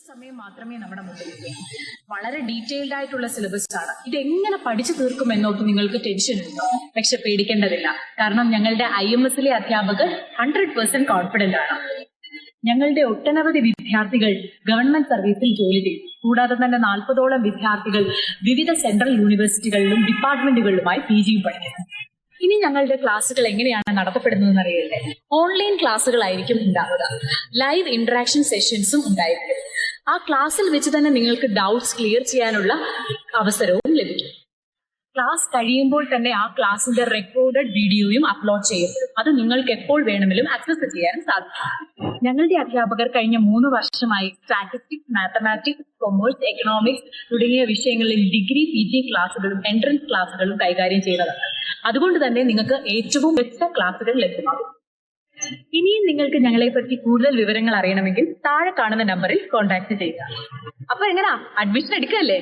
സമയം മാത്രമേ നമ്മുടെ മുമ്പിലുള്ളൂ. വളരെ ഡീറ്റെയിൽഡ് ആയിട്ടുള്ള സിലബസ് ആണ്. ഇതെങ്ങനെ പഠിച്ചു തീർക്കുമെന്നോർത്ത് നിങ്ങൾക്ക് ടെൻഷൻ ഉണ്ടോ? പക്ഷെ പേടിക്കേണ്ടതില്ല. കാരണം ഞങ്ങളുടെ IMSലെ അധ്യാപകർ 100% കോൺഫിഡന്റ് ആണ്. ഞങ്ങളുടെ ഒട്ടനവധി വിദ്യാർത്ഥികൾ ഗവൺമെന്റ് സർവീസിൽ ജോലി ചെയ്യും. കൂടാതെ തന്നെ 40ഓളം വിദ്യാർത്ഥികൾ വിവിധ സെൻട്രൽ യൂണിവേഴ്സിറ്റികളിലും ഡിപ്പാർട്ട്മെന്റുകളിലുമായി PG പഠിക്കുന്നു. ഇനി ഞങ്ങളുടെ ക്ലാസ്സുകൾ എങ്ങനെയാണ് നടത്തപ്പെടുന്നതെന്ന് അറിയണ്ടേ? ഓൺലൈൻ ക്ലാസ്സുകളായിരിക്കും ഉണ്ടാവുക. ലൈവ് ഇന്ററാക്ഷൻ സെഷൻസും ഉണ്ടായിരിക്കും. ആ ക്ലാസ്സിൽ വെച്ച് തന്നെ നിങ്ങൾക്ക് ഡൗട്ട്സ് ക്ലിയർ ചെയ്യാനുള്ള അവസരവും ലഭിക്കും. ക്ലാസ് കഴിയുമ്പോൾ തന്നെ ആ ക്ലാസിന്റെ റെക്കോർഡഡ് വീഡിയോയും അപ്ലോഡ് ചെയ്യപ്പെടും. അത് നിങ്ങൾക്ക് എപ്പോൾ വേണമെങ്കിലും ആക്സസ് ചെയ്യാൻ സാധിക്കും. ഞങ്ങളുടെ അധ്യാപകർ കഴിഞ്ഞ 3 വർഷമായി സ്റ്റാറ്റിസ്റ്റിക്സ്, മാത്തമാറ്റിക്സ്, കൊമേഴ്സ്, എക്കണോമിക്സ് തുടങ്ങിയ വിഷയങ്ങളിൽ ഡിഗ്രി, PG ക്ലാസ്സുകളും എൻട്രൻസ് ക്ലാസ്സുകളും കൈകാര്യം ചെയ്യുന്നതാണ്. അതുകൊണ്ട് തന്നെ നിങ്ങൾക്ക് ഏറ്റവും ബെറ്റ ക്ലാസ്സുകൾ ലഭ്യമാകും. ഇനിയും നിങ്ങൾക്ക് ഞങ്ങളെ പറ്റി കൂടുതൽ വിവരങ്ങൾ അറിയണമെങ്കിൽ താഴെ കാണുന്ന നമ്പറിൽ കോൺടാക്ട് ചെയ്യുക. അപ്പൊ എങ്ങനാ, അഡ്മിഷൻ എടുക്കല്ലേ?